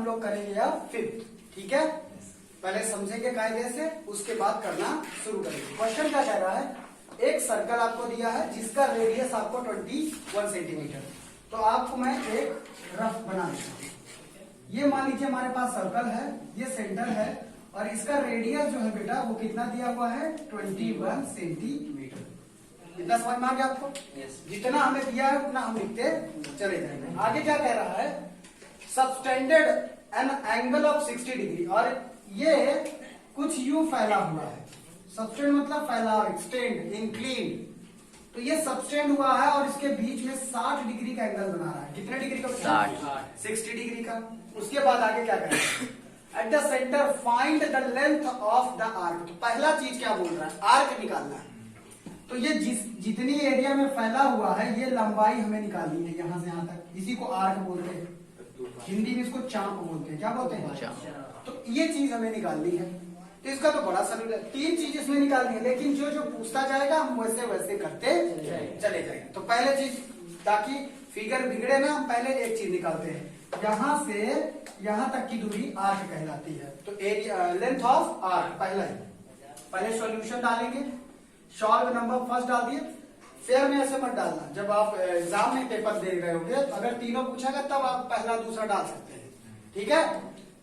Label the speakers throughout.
Speaker 1: लोग करेंगे अब फिफ्थ, ठीक है। पहले समझेंगे कायदे से, उसके बाद करना शुरू करेंगे। क्वेश्चन क्या कह रहा है, एक सर्कल आपको दिया है जिसका रेडियस आपको 21 सेंटीमीटर। तो आपको मैं एक रफ बना देता हूँ। ये मान लीजिए हमारे पास सर्कल है, ये सेंटर है और इसका रेडियस जो है बेटा वो कितना दिया हुआ है, 21 सेंटीमीटर। इतना समझ में आ गया आपको? जितना हमें दिया है उतना हम लिखते चले जाएंगे। आगे क्या कह रहा है, subtended an angle of 60 degree, और ये कुछ यूं फैला हुआ है। सबटेंड मतलब फैला, एक्सटेंड, इंक्लीन। तो ये सबटेंड हुआ है और इसके बीच में 60 डिग्री का एंगल बना रहा है। कितने डिग्री का? 60 डिग्री का। उसके बाद आगे क्या करेंगे, at the centre find the length of the arc. तो पहला चीज क्या बोल रहा है, आर्क निकालना है। तो ये जितनी एरिया में फैला हुआ है ये लंबाई हमें निकालनी है, यहां से यहां तक। इसी को आर्क बोलते हैं, हिंदी में इसको चाप बोलते हैं। क्या बोलते हैं? तो ये चीज हमें निकालनी है। तो इसका तो बड़ा सरल है, 3 चीज इसमें निकालनी है, लेकिन जो जो पूछता जाएगा हम वैसे वैसे करते चले जाएंगे। तो पहले चीज, ताकि फिगर बिगड़े ना, हम पहले एक चीज निकालते हैं। यहां से यहां तक की दूरी आर्क कहलाती है। तो एरिया, लेंथ ऑफ आर्क पहला ही। पहले सॉल्यूशन डालेंगे, सॉल्व नंबर फर्स्ट डाल दिए। फेयर में ऐसे मत डालना, जब आप एग्जाम में पेपर दे रहे होंगे अगर तीनों पूछेगा तब आप पहला दूसरा डाल सकते हैं, ठीक है।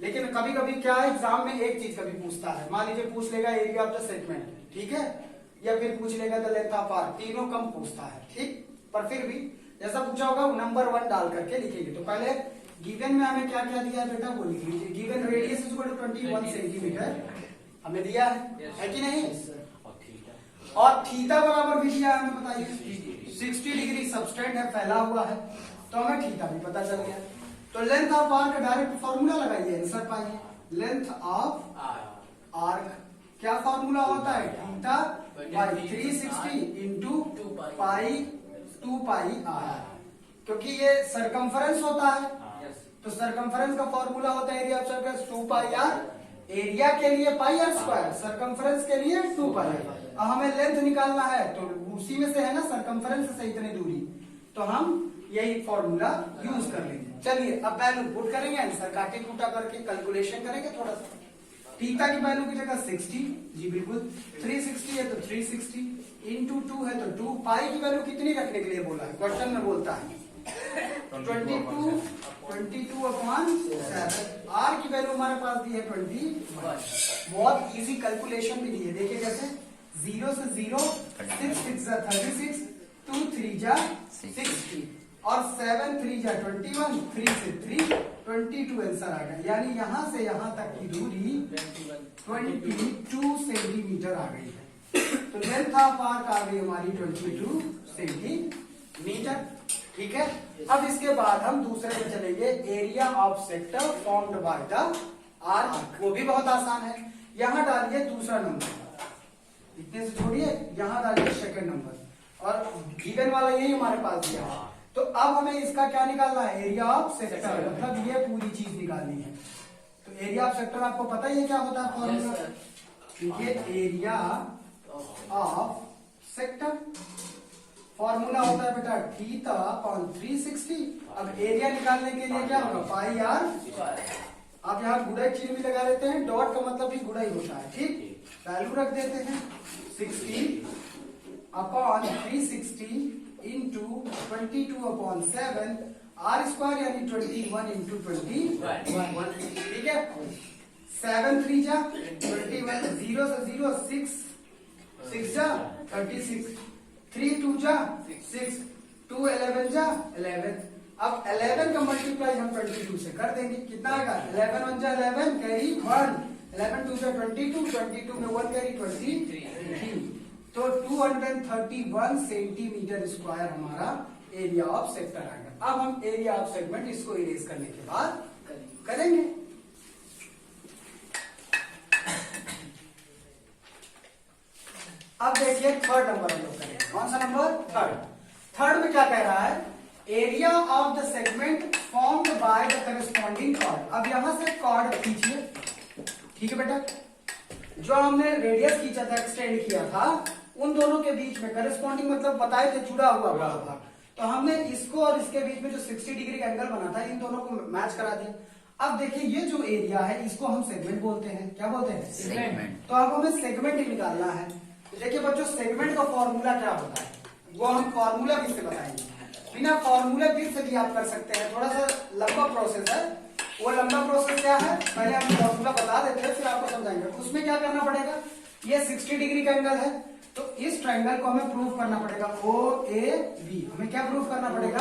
Speaker 1: लेकिन कभी कभी क्या है, एग्जाम में एक चीज कभी पूछता है, मान लीजिए पूछ लेगा एरिया ऑफ द सेगमेंट, ठीक है, या फिर पूछ लेगा द लेंथ ऑफ आर्क, तीनों कम पूछता है, ठीक। पर फिर भी जैसा पूछा होगा नंबर 1 डाल करके लिखेंगे। तो पहले गिवन में हमें क्या क्या दिया है बेटा वो लिख लीजिए। Given radius is equal to 21 centimetre हमें दिया है कि नहीं, और थीटा बराबर भी दिया है हमें, बताइए 60 डिग्री सबटेंड है, फैला हुआ है, तो हमें थीटा भी पता चल गया। तो length of arc direct formula लगाइए, आंसर पाइए। लेंथ ऑफ आर्क क्या फॉर्मूला होता है, theta by 360 into pi 2 pi r, क्योंकि ये सरकमफरेंस होता है। तो सरकमफरेंस का फॉर्मूला होता है area of circle 2 pi r. Area के लिए पाई आर स्क्वायर, सरकमफरेंस के लिए 2 पाई आर। अब हमें लेंथ निकालना है तो उसी में से है ना, सरकमफरेंस से इतनी दूरी, तो हम यही फॉर्मूला यूज कर लेंगे। चलिए अब वैल्यू पुट करेंगे, आंसर काटे कूटा करके कैलकुलेशन करेंगे थोड़ा सा। थीटा की वैल्यू की जगह 60, जी बिल्कुल, 360 है तो 360 इंटू 2 है तो 2। पाई की वैल्यू कितनी रखने के लिए बोला है, क्वेश्चन में बोलता है 22/7। आर की वैल्यू हमारे पास दी है 21। बहुत इजी कैलकुलेशन भी दी है, देखिए कैसे, 0 से 0, 6 6 36, 2 3 60 और 7 3 21, 3 से 3 22 आंसर आ गया। यानी यहां से यहां तक की दूरी 22 सेंटीमीटर आ गई है। तो लेंथ ऑफ आर्क आ गई हमारी 22 सेंटीमीटर, ठीक है। अब इसके बाद हम दूसरे में चलेंगे, area of sector formed by the arc. वो भी बहुत आसान है, यहां डालिए दूसरा नंबर, इतने से छोड़िए, यहां डालिए सेकंड नंबर, और गिवन वाला यही हमारे पास दिया है। तो अब हमें इसका क्या निकालना है, एरिया ऑफ सेक्टर, मतलब ये पूरी चीज निकालनी है। तो एरिया ऑफ सेक्टर आपको पता ही है क्या होता है फॉर्मूला, ये एरिया ऑफ सेक्टर फॉर्मूला होता है बेटा थीटा अपॉन 360। अब एरिया निकालने के लिए क्या होगा, पाई आर। आप यहाँ गुणा चिन्ह भी लगा लेते हैं, डॉट का मतलब भी गुणा ही होता है, ठीक। वैल्यू रख देते हैं 60 अपॉन 360 इंटू 22/7 आर स्क्वायर, यानी 21 इंटू 21, ठीक है। 7 3 जा 21, 0 से 0, 6 6 जा 36, 3 2 जा 6, 2 11 जा 11। अब 11 का मल्टीप्लाई हम 22 से कर देंगे, कितना आएगा, 11 1 जा 11 कैरी 1, 11 2 जा 22, 22 में 1 कैरी 23। तो 231 सेंटीमीटर स्क्वायर हमारा एरिया ऑफ सेक्टर आ गया। अब हम एरिया ऑफ सेगमेंट इसको इरेज करने के बाद करेंगे। अब देखिए थर्ड नंबर हम लोग करेंगे, कौन सा नंबर, थर्ड में क्या कह रहा है, area of the segment formed by the corresponding chord. अब यहां से कॉर्ड खींचिए, ठीक है बेटा, जो हमने रेडियस खींचा था, एक्सटेंड किया था, उन दोनों के बीच में करस्पॉन्डिंग मतलब बताए थे जुड़ा हुआ भाग, तो हमने इसको और इसके बीच में जो 60 डिग्री का एंगल बना था इन दोनों को मैच करा दिया। अब देखिए ये जो एरिया है इसको हम सेगमेंट बोलते हैं। क्या बोलते हैं?
Speaker 2: सेगमेंट।
Speaker 1: तो अब हमें सेगमेंट ही निकालना है। तो देखिए बच्चों सेगमेंट का फॉर्मूला क्या होता है वो हम फॉर्मूला भी से बताएंगे। बिना फॉर्मूला भी से भी आप कर सकते हैं, थोड़ा सा लंबा प्रोसेस है। वो लंबा प्रोसेस क्या है, पहले हम फॉर्मूला बता देते हैं फिर आपको समझाएंगे। उसमें क्या करना पड़ेगा, ये 60 डिग्री का एंगल है तो इस ट्रायंगल को हमें प्रूव करना पड़ेगा OAB। हमें क्या प्रूव करना पड़ेगा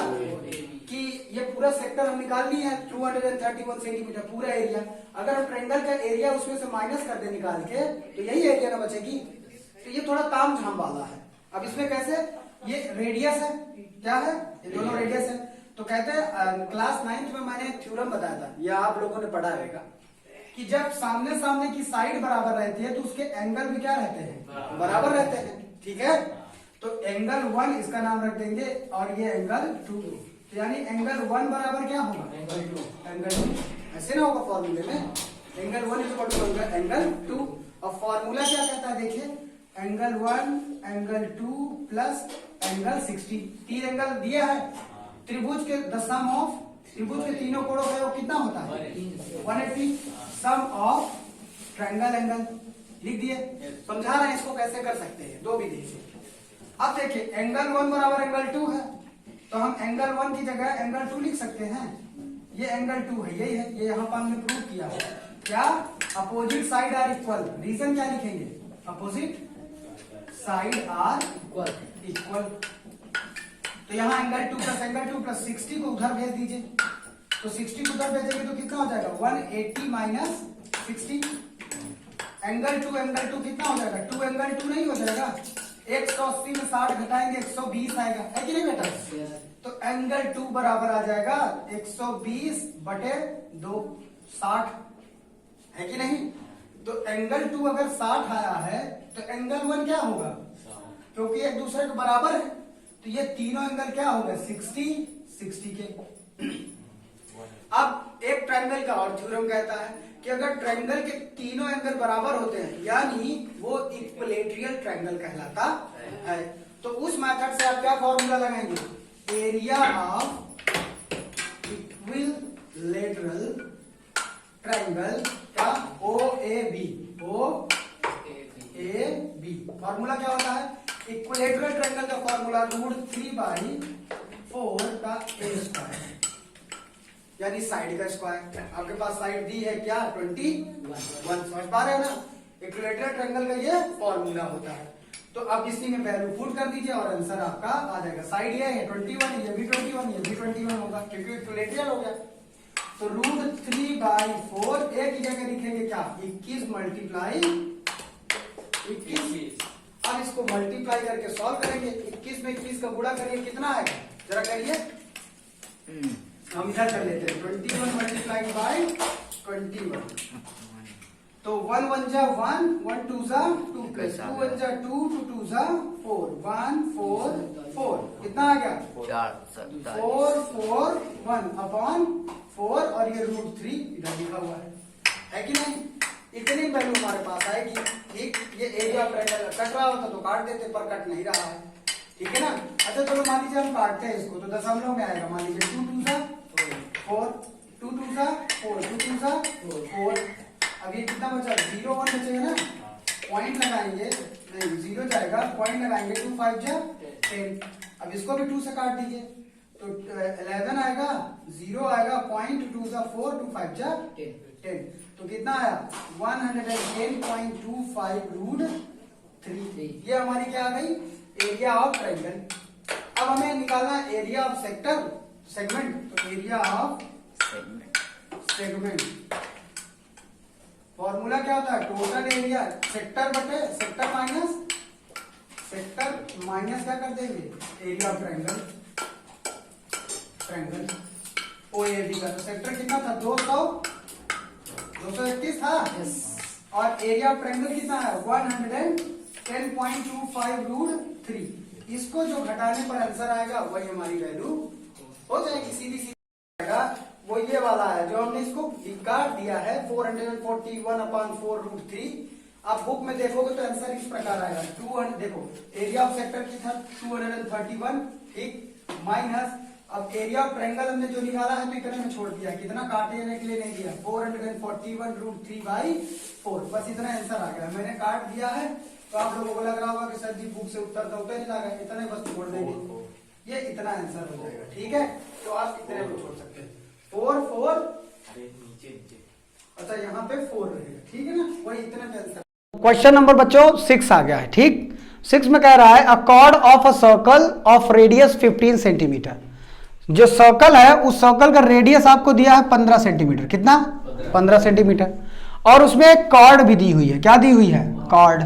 Speaker 1: कि ये पूरा सेक्टर हम निकाल लिए है 231 सेंटीमीटर पूरा एरिया। अगर हम ट्रायंगल का एरिया उसमें से माइनस कर दे निकाल के तो यही एरिया ना बचेगी। तो ये थोड़ा ताम झाम वाला है। अब इसमें कैसे, ये रेडियस है, क्या है, ये दोनों रेडियस है। तो कहते हैं क्लास 9th में मैंने एक थ्योरम बताया था, ये आप लोगों ने पढ़ा रहेगा कि जब सामने सामने की साइड बराबर रहती है तो उसके एंगल भी क्या रहते हैं, बराबर रहते हैं। ठीक है, तो एंगल 1 इसका नाम रख देंगे और ये एंगल 2, यानी एंगल 1 बराबर क्या होगा, एंगल 2। ऐसे ना होगा फॉर्मूले में, एंगल 1 इक्वल टू एंगल 2। और फॉर्मूला क्या कहता है देखिए, angle 1 angle 2 plus angle 60। 3 angle दिया है, त्रिभुज के द सम ऑफ त्रिभुज के तीनों कोणों का वो कितना होता है 180। सम ऑफ ट्रायंगल एंगल लिख दिए। समझा रहे हैं इसको कैसे कर सकते हैं दो विधि से। अब देखिए एंगल 1 बराबर एंगल 2 है तो हम एंगल 1 की जगह एंगल 2 लिख सकते हैं। ये एंगल 2 है, यही है, ये यहाँ पर हमने प्रूव किया है। क्या, opposite side are equal. Reason क्या लिखेंगे, अपोजिट साइड आर इक्वल। तो यहाँ एंगल 2 प्लस 60 को उधर भेज दीजिए। तो 60 को उधर भेजेंगे तो कितना हो जाएगा 180 माइनस 60। एंगल 2 कितना हो जाएगा, 2 एंगल 2 नहीं हो जाएगा। 180 में 60 घटाएंगे 120 आएगा, है कि नहीं बेटा। तो एंगल 2 बराबर आ जाएगा 120 बटे 2, 60, है कि नहीं। तो एंगल 2 अगर 60 आया है तो एंगल 1 क्या होगा, क्योंकि एक दूसरे के बराबर है तो ये तीनों एंगल क्या हो गए 60 के। अब एक ट्रायंगल का और थ्योरम कहता है कि अगर ट्रायंगल के तीनों एंगल बराबर होते हैं यानी वो इक्विलेटरल ट्रायंगल कहलाता है। तो उस मेथड से आप क्या फॉर्मूला लगाएंगे, एरिया ऑफ इक्विलेटरल ट्रायंगल का OAB। फॉर्मूला क्या होता है, इक्विलेटरल ट्रायंगल का फॉर्मूला √3/4 का A स्क्वायर, यानी साइड का स्क्वायर। आपके पास साइड दी है क्या 21, समझ पा रहे हो ना। इक्विलेटरल ट्रायंगल का ये फॉर्मूला होता है। तो अब इसी में वैल्यू पुट कर दीजिए और आंसर आपका आ जाएगा। साइड ये है 21, ये भी 21, ये भी 21 होगा क्योंकि इक्विलेटरल हो गया। तो √3/4 A की जगह लिखेंगे क्या 21 मल्टीप्लाई 21। अब इसको मल्टीप्लाई करके सॉल्व करेंगे। 21 में 21 का गुणा करिए, कितना आएगा जरा करिए। हम इधर कर लेते हैं 21 मल्टीप्लाई बाय 21। तो 1 1 जा 1, 1 2 जा 2 प्लस 2 1 जा 2, 2 2 जा 4, 1 4 4, कितना आ गया 4 4 1 अपॉन 4 और ये √3 इधर लिखा हुआ है कि नहीं। इतनी वैल्यू हमारे पास आएगी। ठीक, ये एरिया ऑफ ट्रायंगल कट रहा होता तो काट देते पर कट नहीं रहा है, ठीक है ना। अच्छा चलो मान लीजिए हम काटते हैं इसको तो दशमलव में आएगा। मान लीजिए 2 2 जा 4, 2 2 जा 4, 2 2 जा 4। अब ये कितना बचा 0 1 बचेगा ना, पॉइंट लगाएंगे, नहीं 0 जाएगा, पॉइंट लगाएंगे 2 5 जा 10। अब इसको भी 2 से काट दीजिए तो 11 आएगा, 0 आएगा, पॉइंट 2 जा 4, 2 5 जा 10। तो कितना आया 110.25 √3। ये हमारी क्या आ गई एरिया ऑफ ट्रायंगल। अब हमें निकालना एरिया ऑफ सेगमेंट। तो एरिया ऑफ सेगमेंट फॉर्मूला क्या होता है, टोटल एरिया सेक्टर बटे सेक्टर माइनस क्या कर देंगे एरिया ऑफ ट्रायंगल OAB का। तो सेक्टर कितना था 231 था और एरिया ऑफ ट्रायंगल कितना है 110.25 √3। इसको जो घटाने पर आंसर आएगा वही हमारी वैल्यू हो जाएगी, सीधी आएगा। वो ये वाला है जो हमने इसको काट दिया है 441/4 √3। आप बुक में देखोगे तो आंसर इस प्रकार आएगा 200। देखो एरिया ऑफ सेक्टर की था 231, ठीक, माइनस अब एरिया ऑफ ट्रायंगल हमने जो निकाला है तो इतने में छोड़ दिया, कितना काटने के लिए नहीं दिया, 441√3/4, बस इतना आंसर आ गया। मैंने काट दिया है तो आप लोगों को लग रहा होगा कि सर जी बुक से उत्तर तो उतर नहीं लगा, इतने बस छोड़ देंगे, ये इतना आंसर हो जाएगा। ठीक है, तो आप इतने को छोड़ सकते हैं, 4 अच्छा यहाँ पे 4 रहेगा, ठीक है ना, वही इतने में आंसर। क्वेश्चन नंबर बच्चों 6 आ गया है। ठीक, 6 में कह रहा है अ cord of a circle of radius 15 centimetre. जो सर्कल है उस सर्कल का रेडियस आपको दिया है 15 सेंटीमीटर, कितना 15 सेंटीमीटर, और उसमें एक कॉर्ड भी दी हुई है। क्या दी हुई है? कॉर्ड।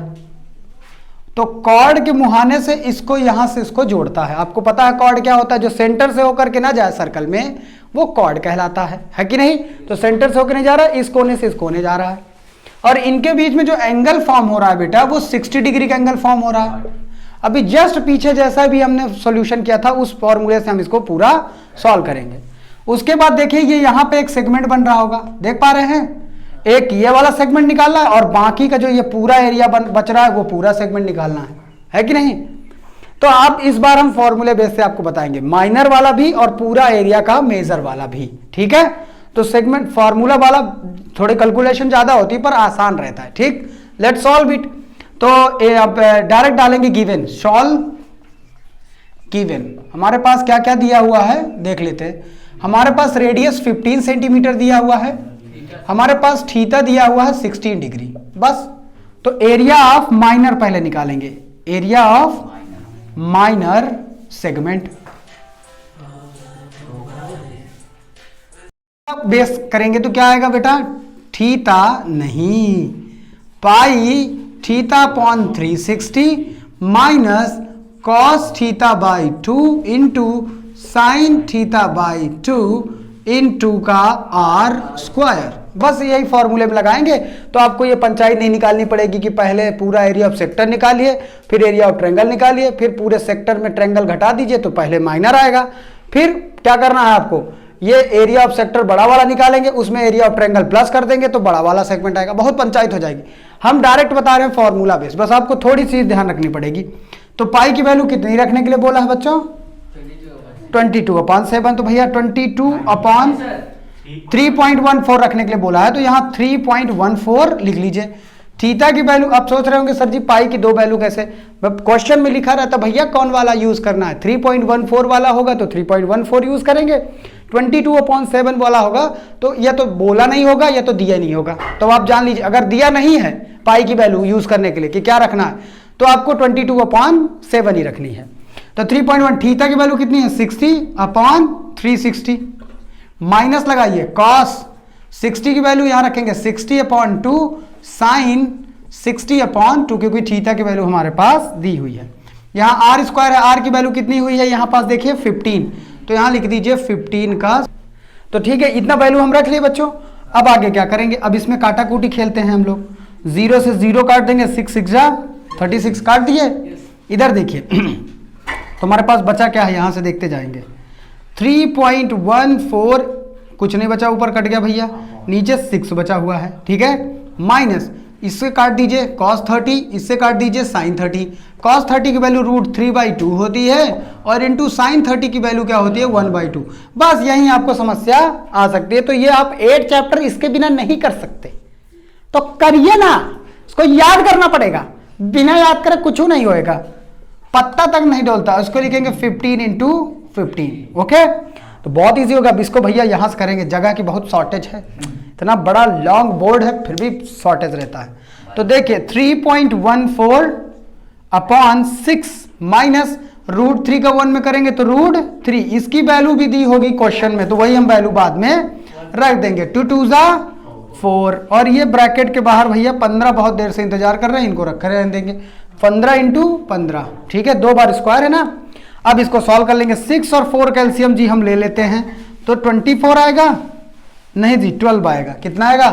Speaker 1: तो कॉर्ड के मुहाने से इसको यहां से इसको जोड़ता है। आपको पता है कॉर्ड क्या होता है? जो सेंटर से होकर के ना जाए सर्कल में, वो कॉर्ड कहलाता है कि नहीं? तो सेंटर से होकर नहीं जा रहा है, इस कोने से इस कोने जा रहा है, और इनके बीच में जो एंगल फॉर्म हो रहा है बेटा, वो 60 डिग्री का एंगल फॉर्म हो रहा है। अभी जस्ट पीछे जैसा भी हमने सॉल्यूशन किया था उस फॉर्मूले से हम इसको पूरा सॉल्व करेंगे। उसके बाद देखिए ये यहां पे एक सेगमेंट बन रहा होगा, देख पा रहे हैं? एक ये वाला सेगमेंट निकालना है और बाकी का जो ये पूरा एरिया बच रहा है वो पूरा सेगमेंट निकालना है कि नहीं? तो आप इस बार हम फॉर्मूले बेस से आपको बताएंगे, माइनर वाला भी और पूरा एरिया का मेजर वाला भी। ठीक है, तो सेगमेंट फॉर्मूला वाला थोड़ी कैलकुलेशन ज्यादा होती है पर आसान रहता है। ठीक, लेट्स सॉल्व इट। तो अब डायरेक्ट डालेंगे गिवन, सॉल्व गिवन। हमारे पास क्या क्या दिया हुआ है देख लेते हैं। हमारे पास रेडियस 15 सेंटीमीटर दिया हुआ है, हमारे पास थीटा दिया हुआ है 16 डिग्री, बस। तो एरिया ऑफ माइनर पहले निकालेंगे, area of minor segment base करेंगे तो क्या आएगा बेटा? थीटा नहीं, pi theta upon 360 minus cos theta by 2 into sine theta by 2 into का आर स्क्वायर। बस यही फॉर्मूले में लगाएंगे तो आपको ये पंचायत नहीं निकालनी पड़ेगी कि पहले पूरा एरिया ऑफ सेक्टर निकालिए, फिर एरिया ऑफ ट्रायंगल निकालिए, फिर पूरे सेक्टर में ट्रायंगल घटा दीजिए तो पहले माइनर आएगा। फिर क्या करना है आपको? ये एरिया ऑफ सेक्टर बड़ा वाला निकालेंगे, उसमें एरिया ऑफ ट्रायंगल प्लस कर देंगे तो बड़ा वाला सेगमेंट आएगा। बहुत पंचायत हो जाएगी। हम डायरेक्ट बता रहे हैं फॉर्मूला बेस, बस आपको थोड़ी सी ध्यान रखनी पड़ेगी। तो पाई की वैल्यू कितनी रखने के लिए बोला है बच्चों? 22/7। तो भैया 22/3.14 रखने के लिए बोला है, तो यहाँ 3.14 लिख लीजिए। थीटा की वैल्यू, आप सोच रहे होंगे सर जी पाई की दो वैल्यू कैसे? क्वेश्चन में लिखा रहता भैया कौन वाला यूज करना है, 3.14 वाला होगा तो 3.14 यूज करेंगे, 22/7 वाला होगा तो या तो बोला नहीं होगा या तो दिया नहीं होगा। तो आप जान लीजिए अगर दिया नहीं है पाई की वैल्यू यूज करने के लिए कि क्या रखना है, तो आपको 22/7 ही रखनी है। तो 3.1 थीटा की वैल्यू कितनी है? 60/360 माइनस लगाइए कॉस 60 की वैल्यू यहां रखेंगे 60/2 साइन 60/2, क्योंकि थीटा की वैल्यू हमारे पास दी हुई है। यहाँ आर स्क्वायर है, आर की वैल्यू कितनी हुई है यहाँ पास देखिए 15, तो यहाँ लिख दीजिए 15 का। तो ठीक है, इतना वैल्यू हम रख लिए बच्चों। अब आगे क्या करेंगे? अब इसमें काटा कूटी खेलते हैं हम लोग, 0 से 0 काट देंगे, 6 6 36 काट दिए। इधर देखिए तो हमारे पास बचा क्या है, यहां से देखते जाएंगे 3.14, कुछ नहीं बचा, ऊपर कट गया भैया, नीचे 6 बचा हुआ है। ठीक है, माइनस इससे काट दीजिए cos 30, इससे काट दीजिए sin 30। cos 30 की वैल्यू √3/2 होती है और इंटू साइन 30 की वैल्यू क्या होती है 1/2। बस यही आपको समस्या आ सकती है। तो ये आप 8 चैप्टर इसके बिना नहीं कर सकते, तो करिए ना, इसको याद करना पड़ेगा, बिना याद करे कुछ नहीं होएगा, पत्ता तक नहीं डोलता। उसको लिखेंगे 15 × 15। ओके, तो बहुत इजी होगा। अब इसको भैया यहां से करेंगे, जगह की बहुत शॉर्टेज है, इतना बड़ा लॉन्ग बोर्ड है फिर भी शॉर्टेज रहता है। तो देखिए 3.14/6 माइनस √3 का 1 में करेंगे तो √3, इसकी वैल्यू भी दी होगी क्वेश्चन में, तो वही हम वैल्यू बाद में रख देंगे। 2 2 4, और ये ब्रैकेट के बाहर भैया 15 बहुत देर से इंतजार कर रहे हैं, इनको रखे रहने देंगे, 15 × 15। ठीक है, 2 बार स्क्वायर है ना। अब इसको सॉल्व कर लेंगे, 6 और 4 कैल्शियम जी हम ले लेते हैं, तो 24 आएगा, नहीं जी 12 आएगा। कितना आएगा?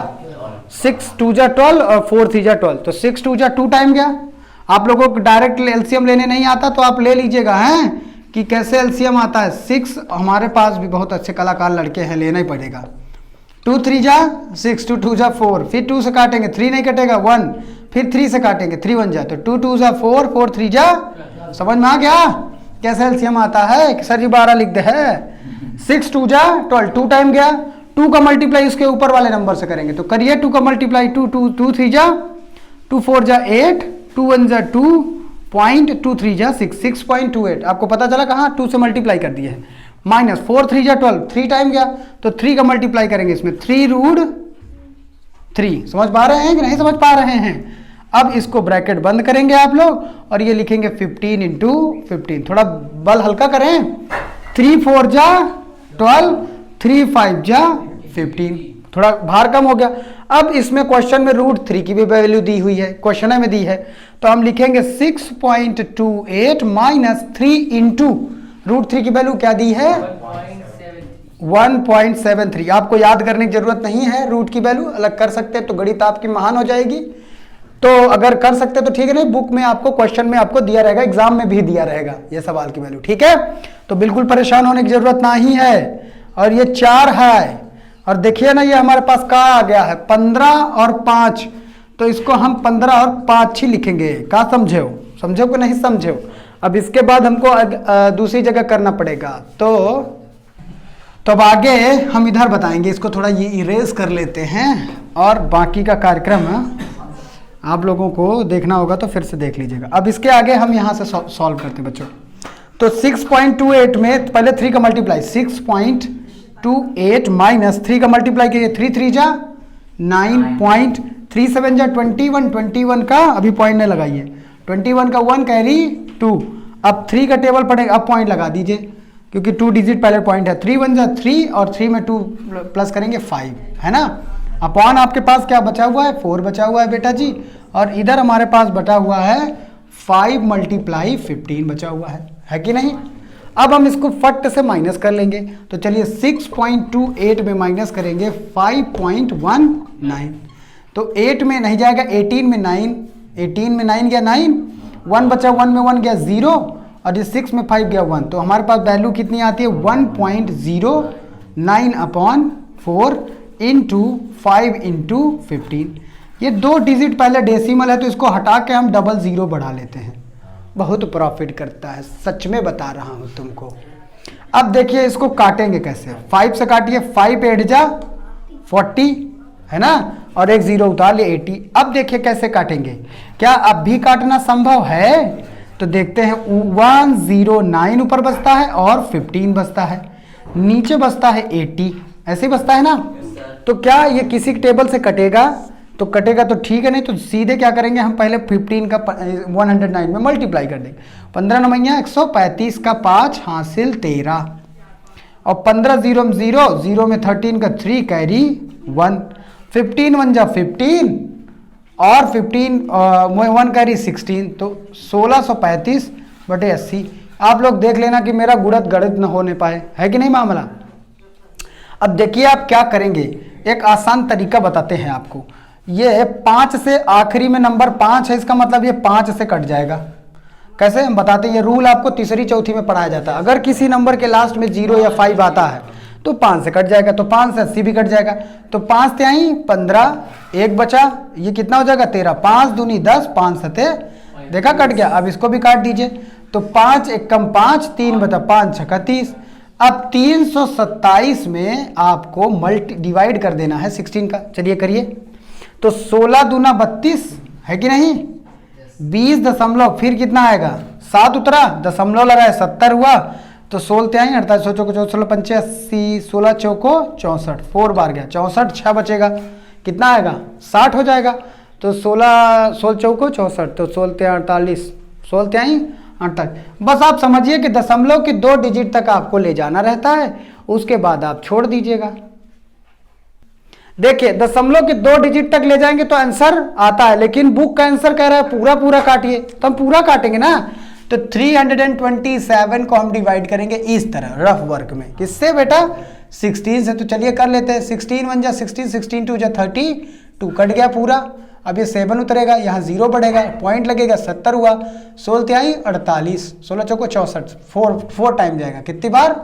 Speaker 1: 6 2 12 और 4 3 12, तो 6 2 2 टाइम गया। आप लोगों को डायरेक्ट एलसीएम लेने नहीं आता तो आप ले लीजिएगा हैं कि कैसे एलसीएम आता है। 6 हमारे पास भी बहुत अच्छे कलाकार लड़के हैं, लेना ही पड़ेगा। 2 3 6, 2 2 4, फिर 2 से काटेंगे 3 नहीं कटेगा 1, फिर 3 से काटेंगे 3 1 तो 2 2 4, 4 3 समझ में आ गया कैसे एलसीएम आता है? सर जी 12 लिख दे है।
Speaker 2: 6 2 जा 12, 2 टाइम गया, 2 का मल्टीप्लाई उसके ऊपर वाले नंबर से करेंगे तो करिए 2 का मल्टीप्लाई 2 2 2 3 जा 2 4 जा 8, 2 1 जा 2, 0.23 जा 6, 6.28 आपको पता चला कहाँ 2 से मल्टीप्लाई कर दिया है, माइनस 4 3 जा 12, 3 टाइम गया तो 3 का मल्टीप्लाई करेंगे इसमें 3 रूट 3, समझ पा रहे हैं कि नहीं समझ पा रहे हैं। अब इसको ब्रैकेट बंद करेंगे आप लोग और ये लिखेंगे 15 इंटू 15, थोड़ा बल हल्का करें, 3 4 जा 12, 3 5 जा 15, थोड़ा भार कम हो गया। अब इसमें क्वेश्चन में रूट 3 की भी वैल्यू दी हुई है, क्वेश्चन में दी है तो हम लिखेंगे 6.28 माइनस 3 इंटू रूट 3 की वैल्यू क्या दी है 1.73। आपको याद करने की जरूरत नहीं है, रूट की वैल्यू अलग कर सकते हैं तो गणित आपकी महान हो जाएगी। तो अगर कर सकते तो ठीक है, नहीं बुक में आपको क्वेश्चन में आपको दिया रहेगा, एग्जाम में भी दिया रहेगा ये सवाल की वैल्यू, ठीक है। तो बिल्कुल परेशान होने की जरूरत नहीं है। और ये 4 है और देखिए ना ये हमारे पास क्या आ गया है 15 और 5, तो इसको हम 15 और 5 ही लिखेंगे। क्या समझे हो, समझे को नहीं समझे हो। अब इसके बाद हमको दूसरी जगह करना पड़ेगा तो अब आगे हम इधर बताएंगे। इसको थोड़ा ये इरेज कर लेते हैं और बाकी का कार्यक्रम आप लोगों को देखना होगा तो फिर से देख लीजिएगा। अब इसके आगे हम यहाँ से सॉल्व करते हैं बच्चों। तो 6.28 में पहले 3 का मल्टीप्लाई 6.28 माइनस 3 का मल्टीप्लाई कीजिए 3 3 जा 9.37 जा 21, 21 का अभी पॉइंट नहीं लगाइए, 21 का 1 कैरी 2। अब 3 का टेबल पड़ेगा, अब पॉइंट लगा दीजिए क्योंकि 2 डिजिट पहले पॉइंट है। 3 1 जा 3 और 3 में 2 प्लस करेंगे 5, है ना। अपॉन आपके पास क्या बचा हुआ है 4 बचा हुआ है बेटा जी, और इधर हमारे पास बचा हुआ है 5 मल्टीप्लाई 15 बचा हुआ है कि नहीं। अब हम इसको फट से माइनस कर लेंगे तो चलिए 6.28 में माइनस करेंगे 5.19, तो 8 में नहीं जाएगा, 18 में 9, 18 में 9 गया 9, 1 बचा, 1 में 1 गया 0 और ये 6 में 5 गया 1, तो हमारे पास वैल्यू कितनी आती है 1.09 अपॉन 4 इंटू 5 इंटू 15। ये 2 डिजिट पहले डेसिमल है तो इसको हटा के हम डबल 0 बढ़ा लेते हैं, बहुत प्रॉफिट करता है, सच में बता रहा हूं तुमको। अब देखिए इसको काटेंगे कैसे, 5 से काटिए, 5 8 जा 40 है ना, और एक 0 उतार लिए 80। अब देखिए कैसे काटेंगे, क्या अब भी काटना संभव है तो देखते हैं। 109 ऊपर बचता है और 15 बचता है, नीचे बचता है 80, ऐसे ही बचता है ना। तो क्या ये किसी टेबल से कटेगा, तो कटेगा तो ठीक है, नहीं तो सीधे क्या करेंगे हम पहले 15 का 109 में मल्टीप्लाई कर देंगे। 15 9 135 का 5 हासिल 13 और 15 0 में 0, 0 में 13 का 3 कैरी 1, 15 1 जा 15 और 15 1 कैरी 16, तो 1635 बटे 80। आप लोग देख लेना कि मेरा गुणत गणित न होने पाए, है कि नहीं मामला। अब देखिए आप क्या करेंगे, एक आसान तरीका बताते हैं आपको। ये 5 से आखिरी में नंबर 5 है, इसका मतलब ये 5 से कट जाएगा। कैसे हम बताते हैं, ये रूल आपको तीसरी चौथी में पढ़ाया जाता है। अगर किसी नंबर के लास्ट में 0 या 5 आता है तो 5 से कट जाएगा, तो 5 से 80 भी कट जाएगा। तो 5 तिहाई 15, 1 बचा, ये कितना हो जाएगा 13, 5 दूनी 10, 5 सते देखा कट गया। अब इसको भी काट दीजिए, तो 5 1 कम 5, 3 बचा 5 6 30। अब 327 में आपको डिवाइड कर देना है 16 का, चलिए करिए। तो 16 दूना 32 है कि नहीं, 20 दशमलव, फिर कितना आएगा 7 उतरा, दशमलव लगाए 70 हुआ, तो 16 त्याई 48 चौको 84 85, 16 चौको 64, 4 बार गया 64, 6 बचेगा, कितना आएगा 60 हो जाएगा। तो 16 चौको 64, तो 16 त्याई 48, 16 त्याई 48। बस आप समझिए कि दशमलव के 2 डिजिट तक आपको ले जाना रहता है, उसके बाद आप छोड़ दीजिएगा। देखिए दशमलव के 2 डिजिट तक ले जाएंगे तो आंसर आता है, लेकिन बुक का आंसर कह रहा है पूरा पूरा काटिए, तो हम पूरा काटेंगे ना। तो 327 को हम डिवाइड करेंगे इस तरह रफ वर्क में, किससे बेटा 16 से। तो चलिए कर लेते हैं, 16 1 जा 16, 16 2 जा 32, कट गया पूरा। अब ये 7 उतरेगा, यहाँ 0 बढ़ेगा, पॉइंट लगेगा 70 हुआ, 16 त्याई 48, 16 चौको 64, 4 टाइम जाएगा, कितनी बार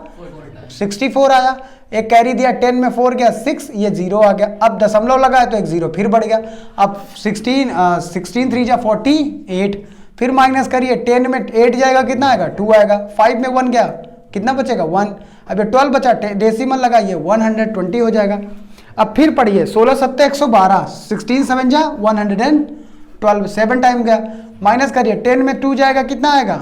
Speaker 2: 64 आया। एक कैरी दिया, 10 में 4 गया 6, ये 0 आ गया। अब दशमलव लगाया तो एक 0 फिर बढ़ गया। अब 16 3 जा 48, फिर माइनस करिए, 10 में 8 जाएगा, कितना आएगा 2 आएगा, 5 में 1 गया कितना बचेगा 1। अब ये 12 बचा, डेसिमल लगाइए 120 हो जाएगा। अब फिर पढ़िए 16 सत्ते 112, 16 7 जा 112, 7 टाइम गया। माइनस करिए 10 में 2 जाएगा, कितना आएगा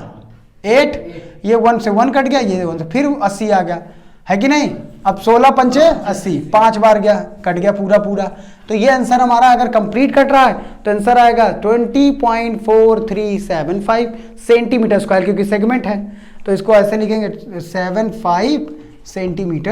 Speaker 2: 8, ये 1 से 1 कट गया, ये 1 से फिर 80 आ गया, है कि नहीं। अब 16 पंचे 80, 5 बार गया, कट गया पूरा पूरा। तो ये आंसर हमारा अगर कंप्लीट कट रहा है तो आंसर आएगा 20.4375 सेंटीमीटर स्क्वायर, क्योंकि सेगमेंट है तो इसको ऐसे लिखेंगे 75 सेंटीमीटर